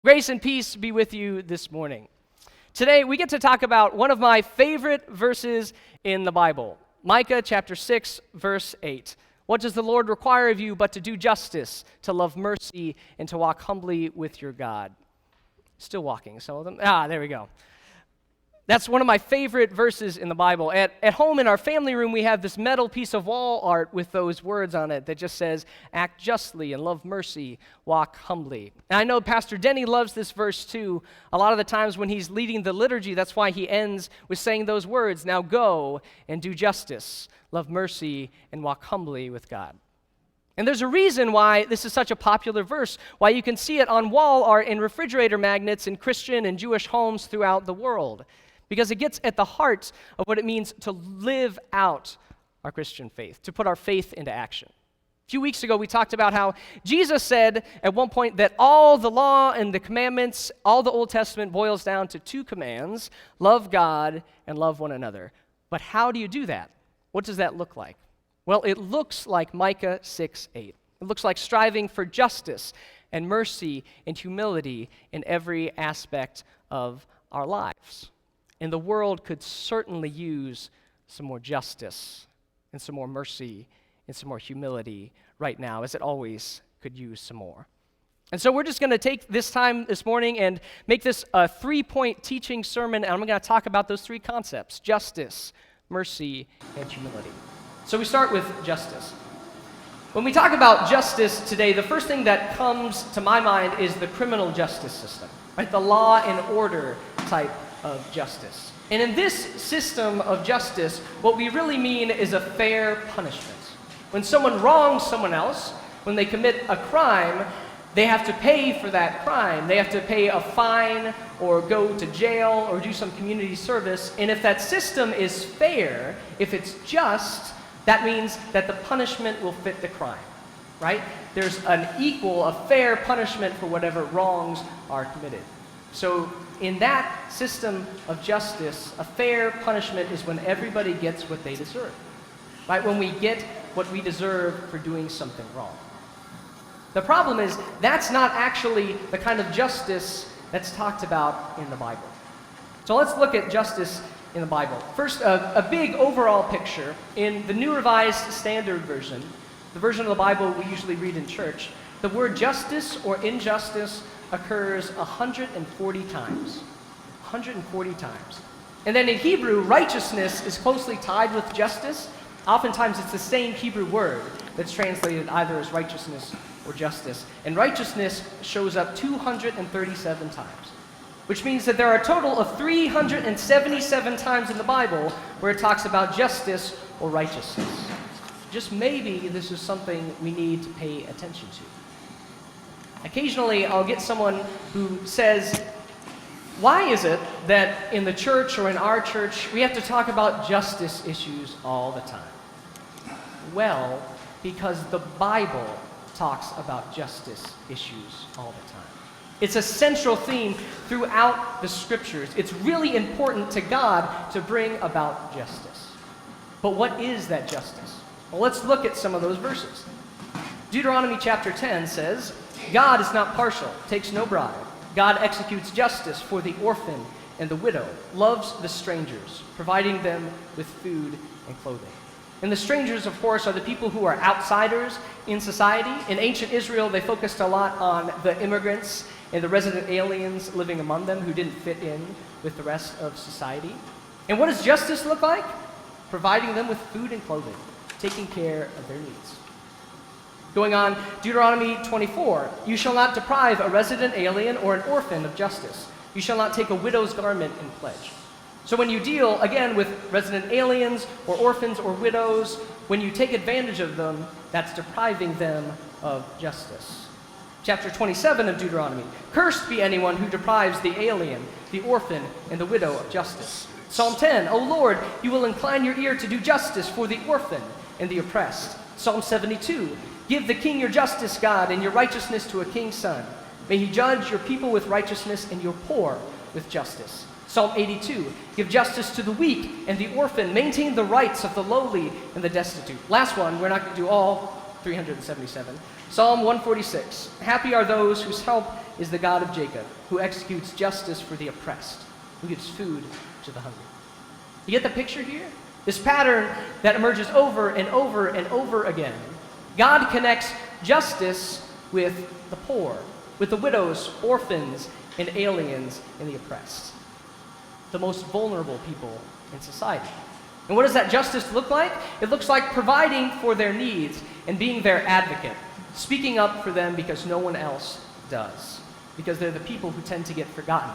Grace and peace be with you this morning. Today, we get to talk about one of my favorite verses in the Bible, Micah chapter 6, verse 8. What does the Lord require of you but to do justice, to love mercy, and to walk humbly with your God? Still walking, some of them. There we go. That's one of my favorite verses in the Bible. At home in our family room, we have this metal piece of wall art with those words on it that just says, act justly and love mercy, walk humbly. And I know Pastor Denny loves this verse too. A lot of the times when he's leading the liturgy, that's why he ends with saying those words, now go and do justice, love mercy, and walk humbly with God. And there's a reason why this is such a popular verse, why you can see it on wall art and refrigerator magnets in Christian and Jewish homes throughout the world. Because it gets at the heart of what it means to live out our Christian faith, to put our faith into action. A few weeks ago, we talked about how Jesus said at one point that all the law and the commandments, all the Old Testament boils down to two commands, love God and love one another. But how do you do that? What does that look like? Well, it looks like Micah 6:8. It looks like striving for justice and mercy and humility in every aspect of our lives. And the world could certainly use some more justice and some more mercy and some more humility right now, as it always could use some more. And so we're just going to take this time this morning and make this a 3-point teaching sermon, and I'm going to talk about those three concepts: justice, mercy, and humility. So we start with justice. When we talk about justice today, the first thing that comes to my mind is the criminal justice system, right? The law and order type of justice. And in this system of justice, what we really mean is a fair punishment. When someone wrongs someone else, when they commit a crime, they have to pay for that crime. They have to pay a fine or go to jail or do some community service. And if that system is fair, if it's just, that means that the punishment will fit the crime, right? There's a fair punishment for whatever wrongs are committed. So in that system of justice, a fair punishment is when everybody gets what they deserve, right? When we get what we deserve for doing something wrong. The problem is that's not actually the kind of justice that's talked about in the Bible. So let's look at justice in the Bible. First, a big overall picture. In the New Revised Standard Version, the version of the Bible we usually read in church, the word justice or injustice occurs 140 times. 140 times. And then in Hebrew, righteousness is closely tied with justice. Oftentimes it's the same Hebrew word that's translated either as righteousness or justice. And righteousness shows up 237 times, which means that there are a total of 377 times in the Bible where it talks about justice or righteousness. Just maybe this is something we need to pay attention to. Occasionally, I'll get someone who says, why is it that in the church or in our church, we have to talk about justice issues all the time? Well, because the Bible talks about justice issues all the time. It's a central theme throughout the scriptures. It's really important to God to bring about justice. But what is that justice? Well, let's look at some of those verses. Deuteronomy chapter 10 says, God is not partial, takes no bribe. God executes justice for the orphan and the widow, loves the strangers, providing them with food and clothing. And the strangers, of course, are the people who are outsiders in society. In ancient Israel, they focused a lot on the immigrants and the resident aliens living among them who didn't fit in with the rest of society. And what does justice look like? Providing them with food and clothing, taking care of their needs. Going on, Deuteronomy 24, you shall not deprive a resident alien or an orphan of justice. You shall not take a widow's garment in pledge. So when you deal, again, with resident aliens or orphans or widows, when you take advantage of them, that's depriving them of justice. Chapter 27 of Deuteronomy, cursed be anyone who deprives the alien, the orphan, and the widow of justice. Psalm 10, O Lord, you will incline your ear to do justice for the orphan and the oppressed. Psalm 72, give the king your justice, God, and your righteousness to a king's son. May he judge your people with righteousness and your poor with justice. Psalm 82, give justice to the weak and the orphan. Maintain the rights of the lowly and the destitute. Last one, we're not going to do all 377. Psalm 146, happy are those whose help is the God of Jacob, who executes justice for the oppressed, who gives food to the hungry. You get the picture here? This pattern that emerges over and over and over again. God connects justice with the poor, with the widows, orphans, and aliens and the oppressed, the most vulnerable people in society. And what does that justice look like? It looks like providing for their needs and being their advocate, speaking up for them because no one else does, because they're the people who tend to get forgotten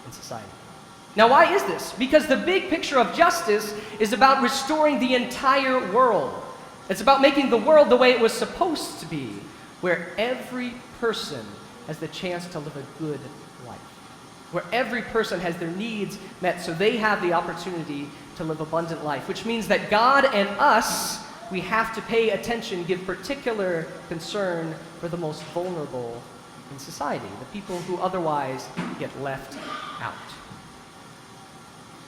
in society. Now, why is this? Because the big picture of justice is about restoring the entire world. It's about making the world the way it was supposed to be, where every person has the chance to live a good life, where every person has their needs met so they have the opportunity to live abundant life, which means that God and us, we have to pay attention, give particular concern for the most vulnerable in society, the people who otherwise get left out.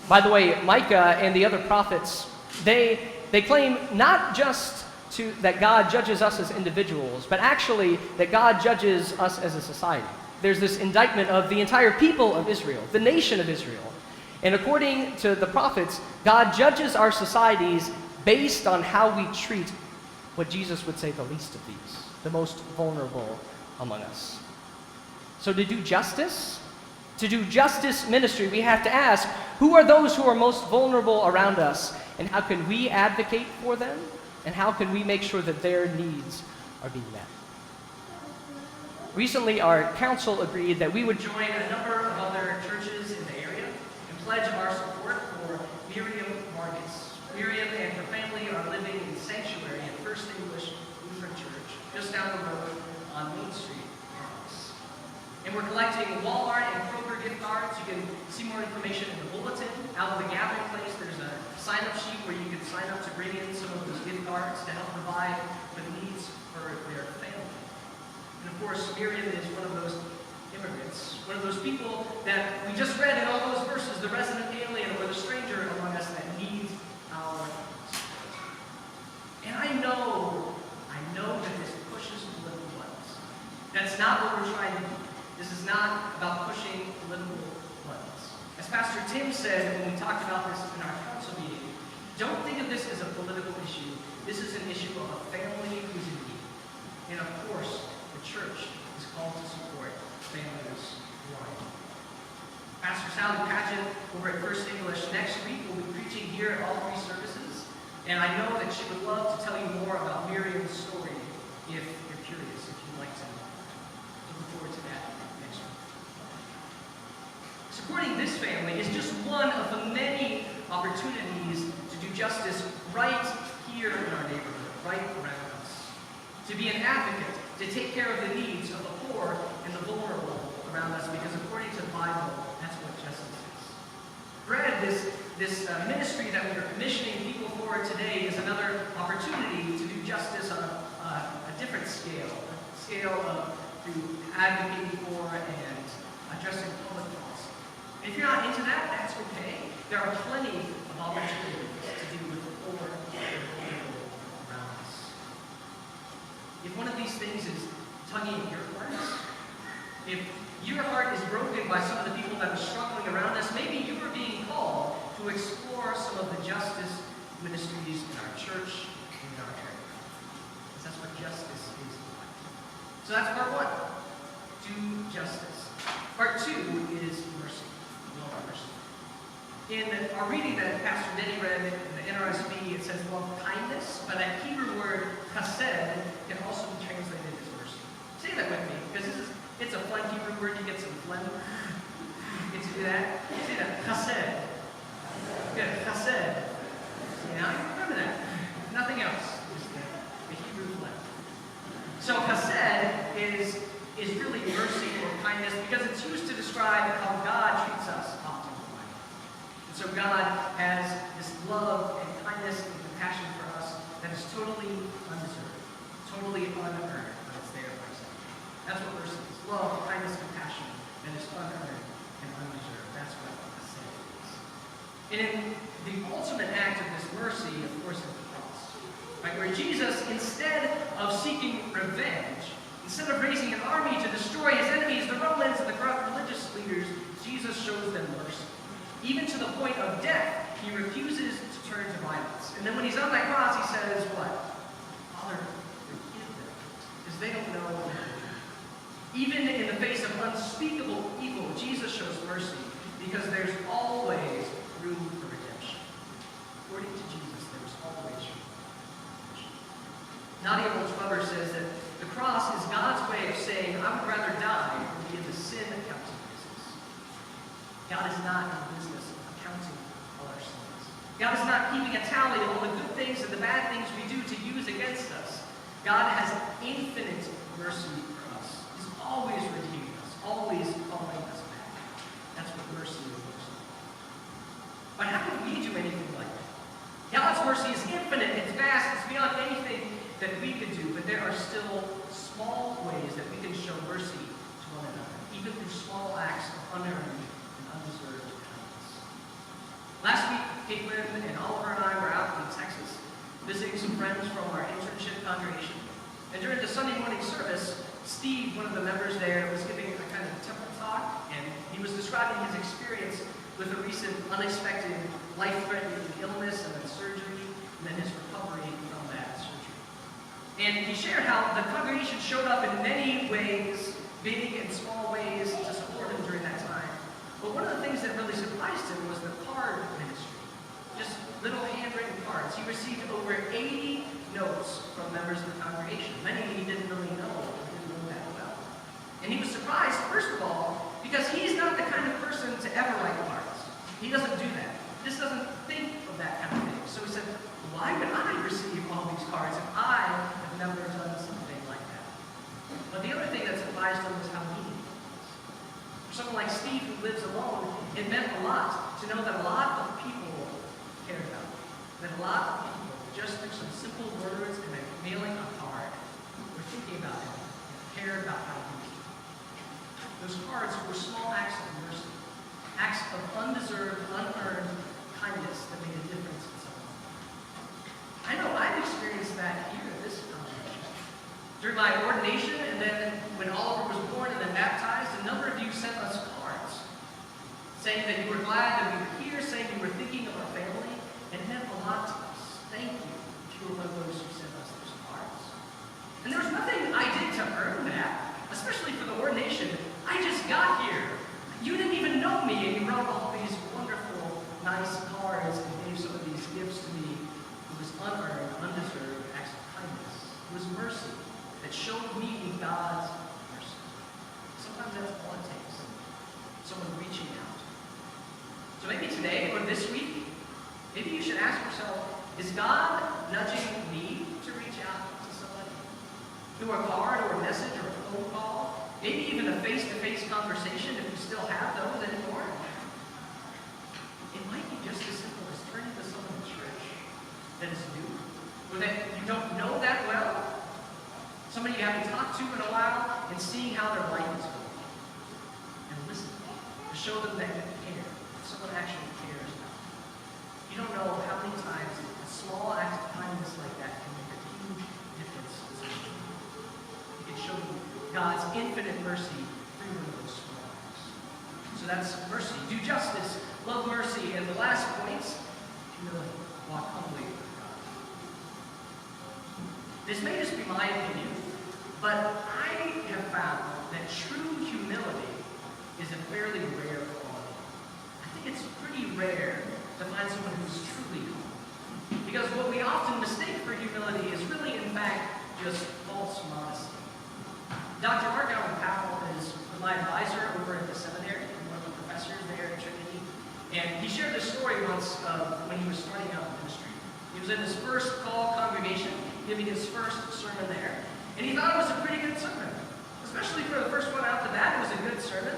By the way, Micah and the other prophets, they claim not just that God judges us as individuals, but actually that God judges us as a society. There's this indictment of the entire people of Israel, the nation of Israel. And according to the prophets, God judges our societies based on how we treat what Jesus would say the least of these, the most vulnerable among us. So to do justice ministry, we have to ask, who are those who are most vulnerable around us, and how can we advocate for them, and how can we make sure that their needs are being met? Recently, our council agreed that we would join a number of other churches in the area and pledge our support for Miriam Marcus. Miriam and her family are living in sanctuary at First English Lutheran Church, just down the road on Main Street. And we're collecting Walmart and Kroger gift cards. You can see more information in the bulletin. Out of the gathering place, there's a sign-up sheet where you can sign up to bring in some of those gift cards to help provide for the needs for their family. And of course, Miriam is one of those immigrants, one of those people that we just read in all those verses, the resident alien or the stranger among us that needs our support. And I know that this pushes political buttons. That's not what we're trying to do. This is not about pushing political buttons. As Pastor Tim said when we talked about this in our council meeting, don't think of this as a political issue. This is an issue of a family who's in need. And of course, the church is called to support families who are in need. Pastor Sally Patchett over at First English next week will be preaching here at all three services. And I know that she would love to tell you more about Miriam's story if you're curious, if you'd like to know. Looking forward to that. Supporting this family is just one of the many opportunities to do justice right here in our neighborhood, right around us. To be an advocate, to take care of the needs of the poor and the vulnerable around us, because according to the Bible, that's what justice is. Bread, this ministry that we are commissioning people for today, is another opportunity to do justice on a different scale, a scale of through advocating for and addressing public policy. If you're not into that, that's okay. There are plenty of opportunities to do with the poor and the people around us. If one of these things is tugging at your heart, if your heart is broken by some of the people that are struggling around us, maybe you are being called to explore some of the justice ministries in our church and in our area. Because that's what justice is like. So that's part one. Do justice. Part two is mercy. In our reading that Pastor Denny read in the NRSV, it says love kindness, but that Hebrew word chesed can also be translated as mercy. Say that with me, because it's a fun Hebrew word. You get some phlegm. You get to do that. Say that, chesed. Good, chesed. See, now you remember that. Nothing else. Just the Hebrew phlegm. So chesed is really mercy or kindness because it's used to describe how God treats us often. And so God has this love and kindness and compassion for us that is totally undeserved, totally unearned, but it's there for us. That's what mercy is. Love, kindness, compassion that is unearned and undeserved. That's what mercy is. And in the ultimate act of this mercy, of course, is the cross. right? Where Jesus, instead of seeking revenge, instead of raising an army to destroy his enemies, the Romans and the corrupt religious leaders, Jesus shows them mercy. Even to the point of death, he refuses to turn to violence. And then when he's on that cross, he says, what? Father, forgive them, because they don't know what they're doing. Even in the face of unspeakable evil, Jesus shows mercy, because there's always room for redemption. According to Jesus, there's always room for redemption. Nadia Roach-Weber says that the cross is God's way of saying, I would rather die than be in the sin accounting business. God is not in the business of accounting all our sins. God is not keeping a tally of all the good things and the bad things we do to use against us. God has infinite mercy for us. He's always redeeming us, always calling us back. That's what mercy looks like. But how can we do anything like that? God's mercy is infinite, it's vast, it's beyond anything that we could do, but there are still small ways that we can show mercy to one another, even through small acts of unearned and undeserved kindness. Last week, Caitlin and Oliver and I were out in Texas visiting some friends from our internship congregation. And during the Sunday morning service, Steve, one of the members there, was giving a kind of temple talk, and he was describing his experience with a recent unexpected life-threatening illness and then surgery, and then his recovery from that surgery. And he shared how the congregation showed up in many ways, big and small ways, to support him during that time. But one of the things that really surprised him was the card ministry. Just little handwritten cards. He received over 80 notes from members of the congregation. Many he didn't really know, or didn't know that well. And he was surprised, first of all, because he's not the kind of person to ever write cards. He doesn't do that. He just doesn't think of that kind of thing. So he said, why would I receive all these cards if I have never done something like that? But the other thing that surprised him was how meaningful it was. For someone like Steve who lives alone, it meant a lot to know that a lot of people cared about him. That a lot of people, just through some simple words and then mailing a card, were thinking about him and cared about how he was doing. Those cards were small acts of mercy, acts of undeserved, unearned kindness that made a difference in someone's life. I know I've experienced that here in this congregation. During my ordination, and then when Oliver was born and then baptized, a number of you sent us cards saying that you were glad that we were here, saying you were thinking of our family, and it meant a lot to us. Thank you if you were one of those who sent us those cards. And there was nothing I did to earn that, especially for the ordination. I just got here. You didn't even know me, and you wrote all these wonderful, nice cards and gave some of these gifts to me. It was unearned, undeserved acts of kindness. It was mercy that showed me God's mercy. Sometimes that's all it takes. Someone reaching out. So maybe today or this week, maybe you should ask yourself, is God nudging me to reach out to somebody? Through a card or a message or a phone call? Maybe even a face-to-face conversation if you still have those anymore. It might be just as simple as turning to someone in church that is new, or that you don't know that well, somebody you haven't talked to in a while, and seeing how their life is going. And listen, to show them that you care, that someone actually cares about them. You don't know how many times a small act of kindness like that can make a huge difference to someone. It can show them God's infinite mercy through one of those small acts. So that's mercy. Do justice, love mercy, and the last point, humility. Walk humbly with God. This may just be my opinion, but I have found that true humility is a fairly rare quality. I think it's pretty rare to find someone who's truly humble. Because what we often mistake for humility is really, in fact, just false modesty. Dr. Mark Powell is my advisor over at the seminary, one of the professors there at Trinity. And he shared this story once when he was starting out in ministry. He was in his first call congregation, giving his first sermon there. And he thought it was a pretty good sermon. Especially for the first one out the bat, it was a good sermon.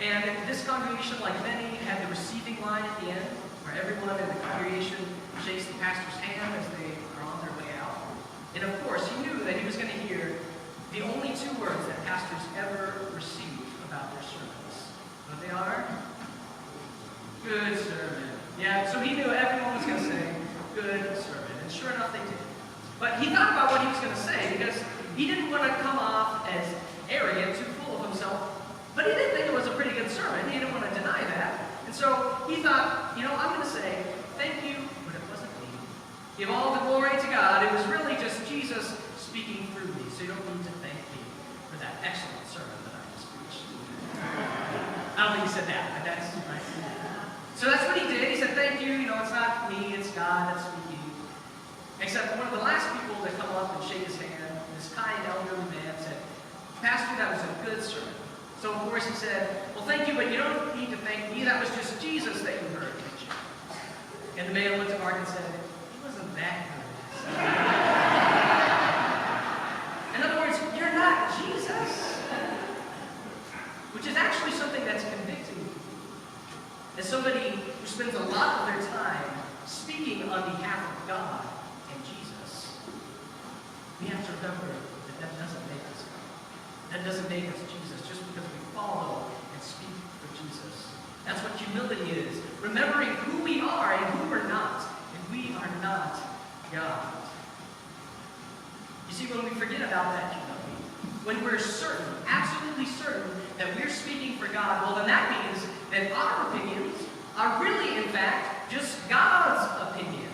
And this congregation, like many, had the receiving line at the end, where everyone in the congregation shakes the pastor's hand as they are on their way out. And of course, he knew that he was going to hear the only two words that pastors ever receive about their sermons. What they are? Good sermon. Yeah, so he knew everyone was going to say, good sermon. And sure enough, they did. But he thought about what he was going to say because he didn't want to come off as arrogant, too full of himself. But he did think it was a pretty good sermon. He didn't want to deny that. And so he thought, I'm going to say, thank you, but it wasn't me. Give all the glory to God. It was really just Jesus speaking through me. So you don't need to thank me for that excellent sermon that I just preached. I don't think he said that, but that's right. So that's what he did. He said, thank you. It's not me, it's God that's speaking. Except one of the last people to come up and shake his hand, this kind elderly man, said, Pastor, that was a good sermon. So of course he said, well, thank you, but you don't need to thank me. That was just Jesus that you heard preaching. And the man looked at Mark and said, he wasn't that good. In other words, you're not Jesus. Which is actually something that's convicting. As somebody who spends a lot of their time speaking on behalf of God and Jesus, we have to remember that that doesn't make us God. That doesn't make us Jesus just because we follow and speak for Jesus. That's what humility is. Remembering who we are and who we're not. And we are not God. You see, when we forget about that humility, when we're certain, absolutely certain, that we're speaking for God, well, then that means that our opinions are really, in fact, just God's opinions.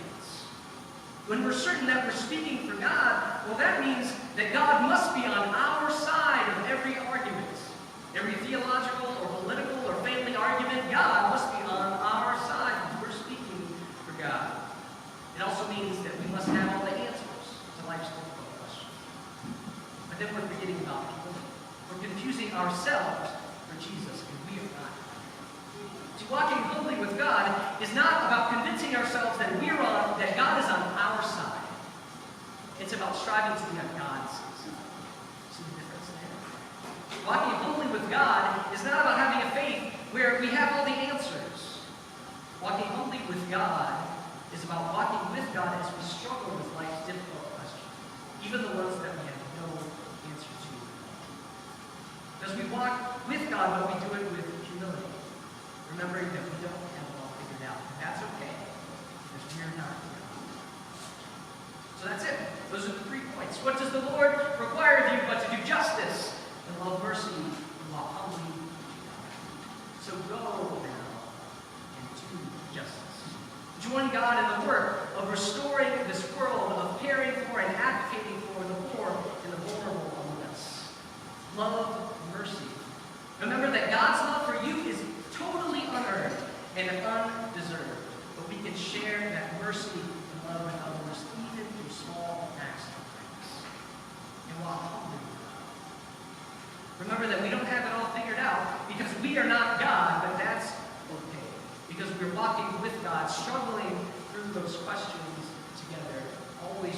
When we're certain that we're speaking for God, well, that means that God must be on our side of every argument. Every theological or political or family argument, God must be on our side because we're speaking for God. It also means that we must have all the answers to life's difficult questions. But then we're forgetting about people. We're confusing ourselves for Jesus, and we are not. See, walking humbly with God is not about convincing ourselves that that God is on our side. It's about striving to be on God's side. See the difference there? Walking humbly with God is not about having a faith where we have all the answers. Walking humbly with God is about walking with God as we struggle with life's difficult questions, even the ones that we have no answer to. As we walk with God, but we do it with humility, remembering that we don't have it all figured out. And that's okay, because we are not God. So that's it. Those are the 3 points. What does the Lord require of you but to do justice and love mercy and walk humbly with God? So go now and do justice. Join God in the work of restoring this world, of caring for and advocating for the poor and the vulnerable among us. Love mercy. Remember that God's love for you is totally unearned and undeserved. But we can share that mercy and love with others even through small acts of kindness. And walk humbly with God. Remember that we don't have it all figured out because we are not God, but that's okay. Because we're walking with God, struggling through those questions together, always